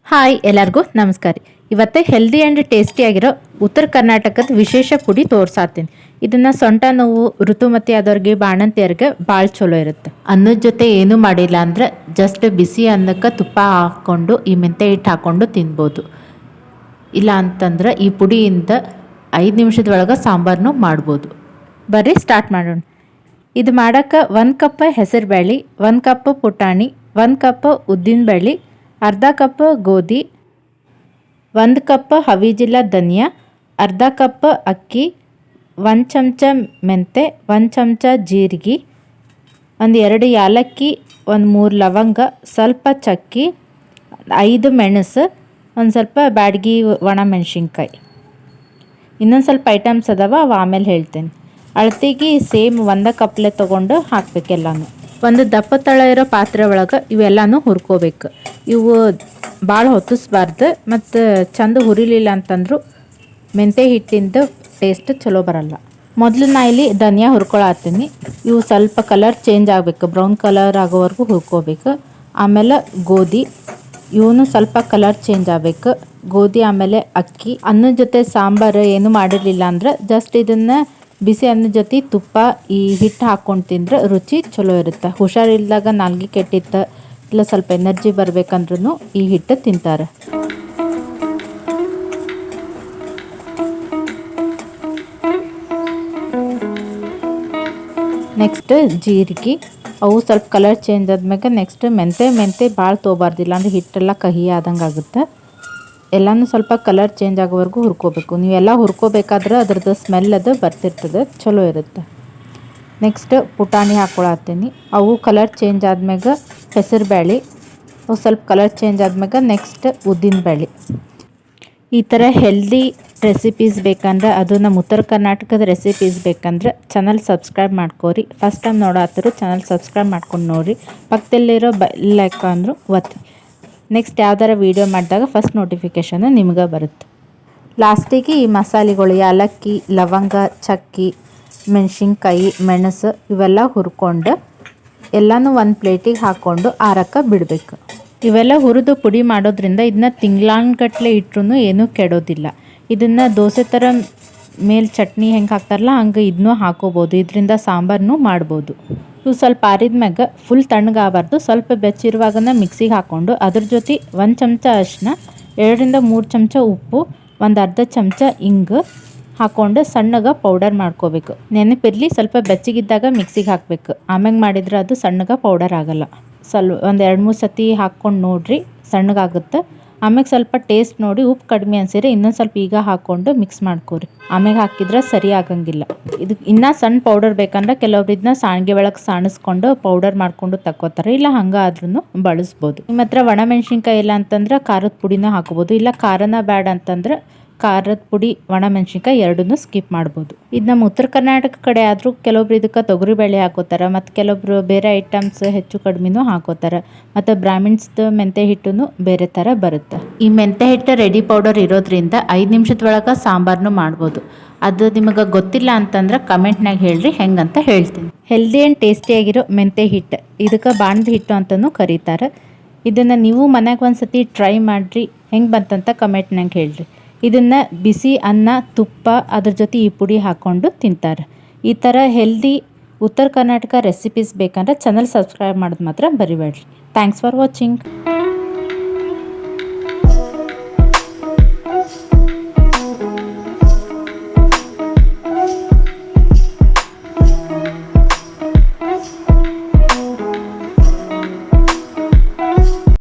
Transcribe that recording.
Hi ಎಲ್ಲರಿಗೂ ನಮಸ್ಕಾರ. ಇವತ್ತು ಹೆಲ್ದಿ ಆ್ಯಂಡ್ ಟೇಸ್ಟಿಯಾಗಿರೋ ಉತ್ತರ ಕರ್ನಾಟಕದ ವಿಶೇಷ ಪುಡಿ ತೋರ್ಸಾತೀನಿ. ಇದನ್ನು ಸೊಂಟ ನೋವು, ಋತುಮತಿ ಆದವ್ರಿಗೆ, ಬಾಣಂತಿಯರಿಗೆ ಭಾಳ ಚಲೋ ಇರುತ್ತೆ. ಅನ್ನದ ಜೊತೆ ಏನೂ ಮಾಡಿಲ್ಲ ಅಂದರೆ ಜಸ್ಟ್ ಬಿಸಿ ಅನ್ನಕ್ಕೆ ತುಪ್ಪ ಹಾಕ್ಕೊಂಡು ಈ ಮೆಂತ್ಯ ಹಿಟ್ಟು ಹಾಕ್ಕೊಂಡು ತಿನ್ಬೋದು. ಇಲ್ಲ ಅಂತಂದ್ರೆ ಈ ಪುಡಿಯಿಂದ 5 ನಿಮಿಷದೊಳಗೆ ಸಾಂಬಾರನ್ನು ಮಾಡ್ಬೋದು. ಬರ್ರಿ ಸ್ಟಾರ್ಟ್ ಮಾಡೋಣ. ಇದು ಮಾಡೋಕ್ಕೆ 1 ಕಪ್ ಹೆಸರು ಬೇಳೆ, 1 ಕಪ್ ಪುಟಾಣಿ, 1 ಕಪ್ ಉದ್ದಿನಬೇಳೆ, ಅರ್ಧ ಕಪ್ ಗೋಧಿ, 1 ಕಪ್ ಹವಿಜಿಲ್ಲ ಧನಿಯಾ, ಅರ್ಧ ಕಪ್ ಅಕ್ಕಿ, 1 ಚಮಚ ಮೆಂತೆ, 1 ಚಮಚ ಜೀರಿಗೆ, 2 ಯಾಲಕ್ಕಿ, 3 ಲವಂಗ, ಸ್ವಲ್ಪ ಚಕ್ಕಿ, 5 ಮೆಣಸು, ಸ್ವಲ್ಪ ಬ್ಯಾಡಗಿ ಒಣ ಮೆಣಸಿನ್ಕಾಯಿ. ಇನ್ನೊಂದು ಸ್ವಲ್ಪ ಐಟಮ್ಸ್ ಅದಾವ, ಅವು ಆಮೇಲೆ ಹೇಳ್ತೇನೆ. ಅಳತೆಗೆ ಸೇಮ್ 1 ಕಪ್ಲೆ ತೊಗೊಂಡು ಹಾಕ್ಬೇಕೆಲ್ಲನೂ. ಒಂದು ದಪ್ಪ ತಳ ಇರೋ ಪಾತ್ರೆ ಒಳಗೆ ಇವೆಲ್ಲನೂ ಹುರ್ಕೋಬೇಕು. ಇವು ಭಾಳ ಹೊತ್ತಿಸ್ಬಾರ್ದು, ಮತ್ತು ಚಂದ ಹುರಿಲಿಲ್ಲ ಅಂತಂದ್ರು ಮೆಂತ್ಯ ಹಿಟ್ಟಿಂದ ಟೇಸ್ಟ್ ಚಲೋ ಬರಲ್ಲ. ಮೊದಲು ನಾ ಇಲ್ಲಿ ಧನಿಯಾ ಹುರ್ಕೊಳತ್ತೀನಿ. ಇವು ಸ್ವಲ್ಪ ಕಲರ್ ಚೇಂಜ್ ಆಗಬೇಕು, ಬ್ರೌನ್ ಕಲರ್ ಆಗೋವರೆಗೂ ಹುರ್ಕೋಬೇಕು. ಆಮೇಲೆ ಗೋಧಿ, ಇವನು ಸ್ವಲ್ಪ ಕಲರ್ ಚೇಂಜ್ ಆಗಬೇಕು. ಗೋಧಿ ಆಮೇಲೆ ಅಕ್ಕಿ. ಅನ್ನದ ಜೊತೆ ಸಾಂಬಾರು ಏನು ಮಾಡಿರಲಿಲ್ಲ ಅಂದ್ರೆ ಜಸ್ಟ್ ಇದನ್ನು ಬಿಸಿ ಅನ್ನದ ಜೊತೆ ತುಪ್ಪ ಈ ಹಿಟ್ಟು ಹಾಕ್ಕೊಂಡು ತಿಂದ್ರೆ ರುಚಿ ಚಲೋ ಇರುತ್ತೆ. ಹುಷಾರಿಲ್ದಾಗ ನಾಲ್ಗೆ ಕೆಟ್ಟಿತ್ತು ಇಲ್ಲ ಸ್ವಲ್ಪ ಎನರ್ಜಿ ಬರ್ಬೇಕಂದ್ರೂ ಈ ಹಿಟ್ಟು ತಿಂತಾರೆ. ನೆಕ್ಸ್ಟ್ ಜೀರಿಗೆ, ಅವು ಸ್ವಲ್ಪ ಕಲರ್ ಚೇಂಜ್ ಆದ್ಮೇಲೆ ನೆಕ್ಸ್ಟ್ ಮೆಂತೆ ಭಾಳ ತೊಗೊಬಾರ್ದಿಲ್ಲ ಅಂದರೆ ಹಿಟ್ಟೆಲ್ಲ ಕಹಿ ಆದಂಗೆ ಆಗುತ್ತೆ. ಎಲ್ಲನೂ ಸ್ವಲ್ಪ ಕಲರ್ ಚೇಂಜ್ ಆಗೋವರೆಗೂ ಹುರ್ಕೋಬೇಕು. ನೀವೆಲ್ಲ ಹುರ್ಕೋಬೇಕಾದ್ರೆ ಅದ್ರದ್ದು ಸ್ಮೆಲ್ ಅದು ಬರ್ತಿರ್ತದೆ, ಚಲೋ ಇರುತ್ತೆ. ನೆಕ್ಸ್ಟ್ ಪುಟಾಣಿ ಹಾಕ್ಕೊಳತ್ತೀನಿ. ಅವು ಕಲರ್ ಚೇಂಜ್ ಆದ್ಮ್ಯಾಗ ಹೆಸರು ಬೇಳೆ, ಅವು ಸ್ವಲ್ಪ ಕಲರ್ ಚೇಂಜ್ ಆದ್ಮ್ಯಾಗ ನೆಕ್ಸ್ಟ್ ಉದ್ದಿನ ಬೇಳೆ. ಈ ಥರ ಹೆಲ್ದಿ ರೆಸಿಪೀಸ್ ಬೇಕಂದ್ರೆ, ಅದು ನಮ್ಮ ಉತ್ತರ ಕರ್ನಾಟಕದ ರೆಸಿಪೀಸ್ ಬೇಕಂದ್ರೆ ಚಾನಲ್ ಸಬ್ಸ್ಕ್ರೈಬ್ ಮಾಡ್ಕೋರಿ. ಫಸ್ಟ್ ಟೈಮ್ ನೋಡಾತಿರು ಚಾನಲ್ ಸಬ್ಸ್ಕ್ರೈಬ್ ಮಾಡ್ಕೊಂಡು ನೋಡಿರಿ. ಪಕ್ಕದಲ್ಲಿರೋ ಬೆಲ್ ಐಕಾನ್ ಒತ್ತಿ. ನೆಕ್ಸ್ಟ್ ಯಾವ್ದಾರ ವೀಡಿಯೋ ಮಾಡಿದಾಗ ಫಸ್ಟ್ ನೋಟಿಫಿಕೇಷನ್ ನಿಮ್ಗೆ ಬರುತ್ತೆ. ಲಾಸ್ಟಿಗೆ ಈ ಮಸಾಲೆಗಳು ಯಾಲಕ್ಕಿ, ಲವಂಗ, ಚಕ್ಕಿ, ಮೆಣಸಿನ್ಕಾಯಿ, ಮೆಣಸು ಇವೆಲ್ಲ ಹುರ್ಕೊಂಡು ಎಲ್ಲನೂ ಒಂದು ಪ್ಲೇಟಿಗೆ ಹಾಕ್ಕೊಂಡು ಆರಕ್ಕೆ ಬಿಡಬೇಕು. ಇವೆಲ್ಲ ಹುರಿದು ಪುಡಿ ಮಾಡೋದ್ರಿಂದ ಇದನ್ನ ತಿಂಗ್ಳಾನ್ಗಟ್ಲೆ ಇಟ್ಟರು ಏನೂ ಕೆಡೋದಿಲ್ಲ. ಇದನ್ನು ದೋಸೆ ಥರ ಮೇಲೆ ಚಟ್ನಿ ಹೆಂಗೆ ಹಾಕ್ತಾರಲ್ಲ ಹಂಗೆ ಇದನ್ನೂ ಹಾಕೋಬೋದು. ಇದರಿಂದ ಸಾಂಬಾರನ್ನು ಮಾಡ್ಬೋದು. ಇವು ಸ್ವಲ್ಪ ಆರಿದ್ಮ್ಯಾಗ ಫುಲ್ ತಣ್ಣಗಾಗಬಾರ್ದು, ಸ್ವಲ್ಪ ಬೆಚ್ಚಿರುವಾಗನ ಮಿಕ್ಸಿಗೆ ಹಾಕ್ಕೊಂಡು ಅದ್ರ ಜೊತೆ 1 ಚಮಚ ಅರಿಶಿನ, 2 ರಿಂದ 3 ಚಮಚ ಉಪ್ಪು, ಒಂದು ಅರ್ಧ ಚಮಚ ಇಂಗು ಹಾಕ್ಕೊಂಡು ಸಣ್ಣಗೆ ಪೌಡರ್ ಮಾಡ್ಕೋಬೇಕು. ನೆನಪಿರಲಿ, ಸ್ವಲ್ಪ ಬೆಚ್ಚಗಿದ್ದಾಗ ಮಿಕ್ಸಿಗೆ ಹಾಕಬೇಕು. ಆಮ್ಯಾಗ ಮಾಡಿದ್ರೆ ಅದು ಸಣ್ಣಗೆ ಪೌಡರ್ ಆಗೋಲ್ಲ. ಒಂದು 2-3 ಸತಿ ಹಾಕ್ಕೊಂಡು ನೋಡಿರಿ, ಸಣ್ಣಗಾಗುತ್ತೆ. ಆಮ್ಯಾಗ ಸ್ವಲ್ಪ ಟೇಸ್ಟ್ ನೋಡಿ ಉಪ್ಪು ಕಡಿಮೆ ಅನ್ಸಿದ್ರೆ ಇನ್ನೊಂದು ಸ್ವಲ್ಪ ಈಗ ಹಾಕ್ಕೊಂಡು ಮಿಕ್ಸ್ ಮಾಡ್ಕೋರಿ. ಆಮ್ಯಾಗ ಹಾಕಿದ್ರೆ ಸರಿ ಆಗಂಗಿಲ್ಲ. ಇದು ಇನ್ನೂ ಸಣ್ಣ ಪೌಡರ್ ಬೇಕಂದ್ರೆ ಕೆಲವೊಬ್ರು ಇದನ್ನ ಸಾಣಿಗೆ ಒಳಗೆ ಸಾಣಿಸ್ಕೊಂಡು ಪೌಡರ್ ಮಾಡ್ಕೊಂಡು ತಕ್ಕೋತಾರೆ, ಇಲ್ಲ ಹಂಗೆ ಆದ್ರೂ ಬಳಸ್ಬೋದು. ನಿಮ್ಮ ಹತ್ರ ಒಣ ಮೆಣಸಿನ್ಕಾಯಿ ಇಲ್ಲ ಅಂತಂದ್ರೆ ಖಾರದ ಪುಡಿನ ಹಾಕೋಬೋದು. ಇಲ್ಲ ಖಾರನ ಬ್ಯಾಡ ಅಂತಂದ್ರೆ ಖಾರದ ಪುಡಿ, ಒಣ ಮೆಣಸಿನ್ಕಾಯಿ ಎರಡನ್ನೂ ಸ್ಕಿಪ್ ಮಾಡ್ಬೋದು. ಇದು ನಮ್ಮ ಉತ್ತರ ಕರ್ನಾಟಕ ಕಡೆ ಆದರೂ ಕೆಲವೊಬ್ರು ಇದಕ್ಕೆ ತೊಗರಿಬೇಳೆ ಹಾಕೋತಾರೆ, ಮತ್ತು ಕೆಲವೊಬ್ರು ಬೇರೆ ಐಟಮ್ಸ್ ಹೆಚ್ಚು ಕಡಿಮೆನೂ ಹಾಕೋತಾರೆ. ಮತ್ತು ಬ್ರಾಹ್ಮಿಣ್ಸ್ದು ಮೆಂತ್ಯ ಹಿಟ್ಟು ಬೇರೆ ಥರ ಬರುತ್ತೆ. ಈ ಮೆಂತ್ಯ ಹಿಟ್ಟು ರೆಡಿ ಪೌಡರ್ ಇರೋದ್ರಿಂದ 5 ನಿಮಿಷದೊಳಗೆ ಸಾಂಬಾರನ್ನು ಮಾಡ್ಬೋದು. ಅದು ನಿಮಗೆ ಗೊತ್ತಿಲ್ಲ ಅಂತಂದ್ರೆ ಕಮೆಂಟ್ನಾಗ ಹೇಳ್ರಿ, ಹೆಂಗಂತ ಹೇಳ್ತೀನಿ. ಹೆಲ್ದಿ ಆ್ಯಂಡ್ ಟೇಸ್ಟಿಯಾಗಿರೋ ಮೆಂತ್ಯ ಹಿಟ್ಟು, ಇದಕ್ಕೆ ಬಾಣದ ಹಿಟ್ಟು ಅಂತಲೂ ಕರೀತಾರೆ. ಇದನ್ನು ನೀವು ಮನ್ಯಾಗ ಒಂದು ಸತಿ ಟ್ರೈ ಮಾಡಿರಿ, ಹೆಂಗೆ ಬಂತಂತ ಕಮೆಂಟ್ನಾಗ ಹೇಳ್ರಿ. ಇದನ್ನು ಬಿಸಿ ಅನ್ನ, ತುಪ್ಪ ಅದ್ರ ಜೊತೆ ಈ ಪುಡಿ ಹಾಕ್ಕೊಂಡು ತಿಂತಾರೆ. ಈ ಥರ ಹೆಲ್ದಿ ಉತ್ತರ ಕರ್ನಾಟಕ ರೆಸಿಪೀಸ್ ಬೇಕಂದ್ರೆ ಚಾನಲ್ ಸಬ್ಸ್ಕ್ರೈಬ್ ಮಾಡೋದು ಮಾತ್ರ ಬರಿಬೇಡ್ರಿ. Thanks for watching.